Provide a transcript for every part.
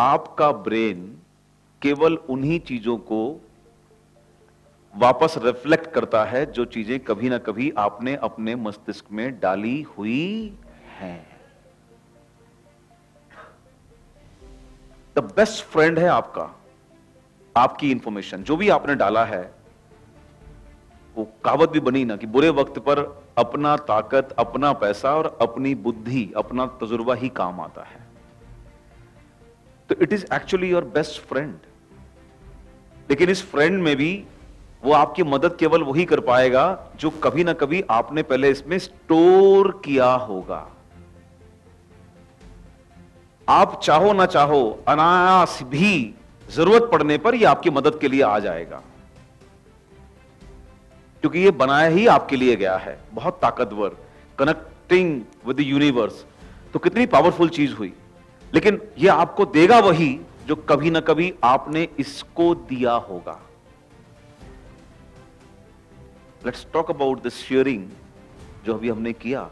आपका ब्रेन केवल उन्हीं चीजों को वापस रिफ्लेक्ट करता है जो चीजें कभी ना कभी आपने अपने मस्तिष्क में डाली हुई हैं। द बेस्ट फ्रेंड है आपकी इंफॉर्मेशन, जो भी आपने डाला है। वो कहावत भी बनी ना कि बुरे वक्त पर अपना ताकत, अपना पैसा और अपनी बुद्धि, अपना तजुर्बा ही काम आता है। तो it is actually your best friend. लेकिन इस फ्रेंड में भी वो आपकी मदद केवल वही कर पाएगा जो कभी ना कभी आपने पहले इसमें स्टोर किया होगा। आप चाहो ना चाहो, अनायास भी जरूरत पड़ने पर ये आपकी मदद के लिए आ जाएगा, क्योंकि ये बनाया ही आपके लिए गया है। बहुत ताकतवर, कनेक्टिंग विद द यूनिवर्स। तो कितनी पावरफुल चीज हुई। लेकिन ये आपको देगा वही जो कभी ना कभी आपने इसको दिया होगा। Let's talk about this sharing जो अभी हमने किया।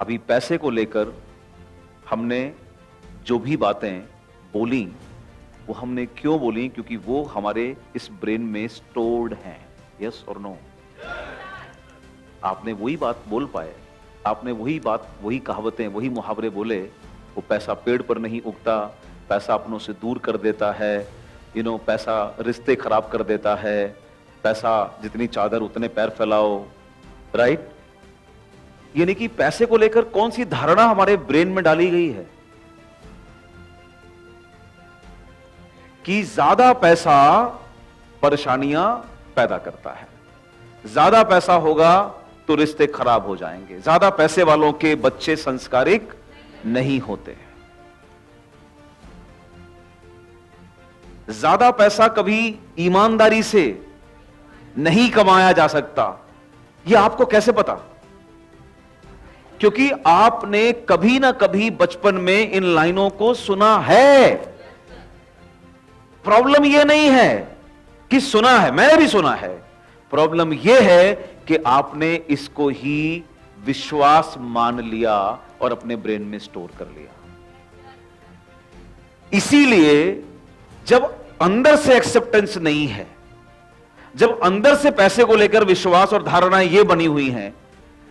अभी पैसे को लेकर हमने जो भी बातें बोली, वो हमने क्यों बोली? क्योंकि वो हमारे इस ब्रेन में स्टोर्ड हैं। यस और नो? आपने वही बात बोल पाए, आपने वही बात, वही कहावतें, वही मुहावरे बोले। वो पैसा पेड़ पर नहीं उगता, पैसा अपनों से दूर कर देता है, पैसा रिश्ते खराब कर देता है, पैसा जितनी चादर उतने पैर फैलाओ, राइट? यानी कि पैसे को लेकर कौन सी धारणा हमारे ब्रेन में डाली गई है कि ज्यादा पैसा परेशानियां पैदा करता है, ज्यादा पैसा होगा तो रिश्ते खराब हो जाएंगे, ज्यादा पैसे वालों के बच्चे संस्कारिक नहीं होते, ज्यादा पैसा कभी ईमानदारी से नहीं कमाया जा सकता। यह आपको कैसे पता? क्योंकि आपने कभी ना कभी बचपन में इन लाइनों को सुना है। प्रॉब्लम यह नहीं है कि सुना है, मैंने भी सुना है। प्रॉब्लम यह है कि आपने इसको ही विश्वास मान लिया और अपने ब्रेन में स्टोर कर लिया। इसीलिए जब अंदर से एक्सेप्टेंस नहीं है, जब अंदर से पैसे को लेकर विश्वास और धारणाएं ये बनी हुई हैं,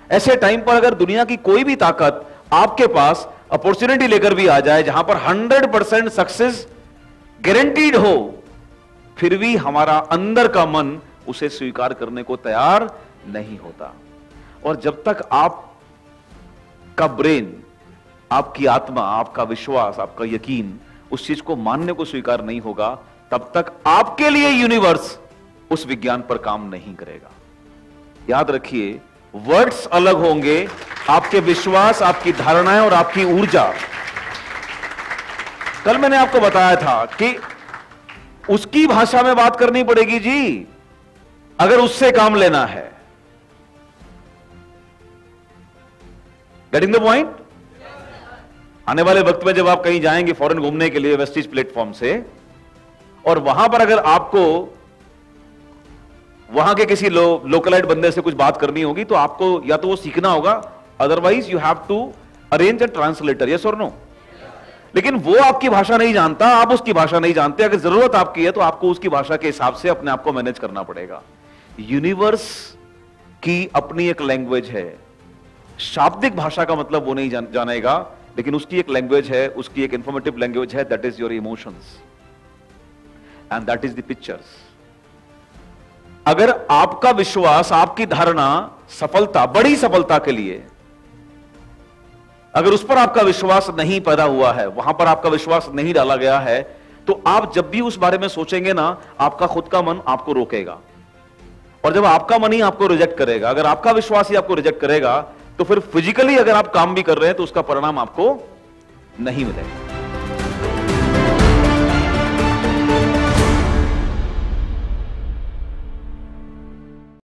ऐसे टाइम पर अगर दुनिया की कोई भी ताकत आपके पास अपॉर्चुनिटी लेकर भी आ जाए जहां पर 100% सक्सेस गारंटीड हो, फिर भी हमारा अंदर का मन उसे स्वीकार करने को तैयार नहीं होता। और जब तक आपका ब्रेन, आपकी आत्मा, आपका विश्वास, आपका यकीन उस चीज को मानने को स्वीकार नहीं होगा, तब तक आपके लिए यूनिवर्स उस विज्ञान पर काम नहीं करेगा। याद रखिए, वर्ड्स अलग होंगे, आपके विश्वास, आपकी धारणाएं और आपकी ऊर्जा। कल मैंने आपको बताया था कि उसकी भाषा में बात करनी पड़ेगी जी, अगर उससे काम लेना है। Getting the point? आने वाले वक्त में जब आप कहीं जाएंगे फॉरेन घूमने के लिए वेस्टिज प्लेटफॉर्म से, और वहां पर अगर आपको वहां के किसी लोकलाइट बंदे से कुछ बात करनी होगी, तो आपको या तो वो सीखना होगा, otherwise you have to arrange a translator. Yes और नो? लेकिन वो आपकी भाषा नहीं जानता, आप उसकी भाषा नहीं जानते। अगर जरूरत आपकी है तो आपको उसकी भाषा के हिसाब से अपने आप को मैनेज करना पड़ेगा। यूनिवर्स की अपनी एक लैंग्वेज है। शाब्दिक भाषा का मतलब वो नहीं जानेगा, लेकिन उसकी एक लैंग्वेज है, उसकी एक इंफॉर्मेटिव लैंग्वेज है, that is your emotions and that is the pictures. अगर आपका विश्वास, आपकी धारणा सफलता, बड़ी सफलता के लिए, अगर उस पर आपका विश्वास नहीं पैदा हुआ है, वहां पर आपका विश्वास नहीं डाला गया है, तो आप जब भी उस बारे में सोचेंगे ना, आपका खुद का मन आपको रोकेगा। और जब आपका मन ही आपको रिजेक्ट करेगा, अगर आपका विश्वास ही आपको रिजेक्ट करेगा, तो फिर फिजिकली अगर आप काम भी कर रहे हैं तो उसका परिणाम आपको नहीं मिलेगा।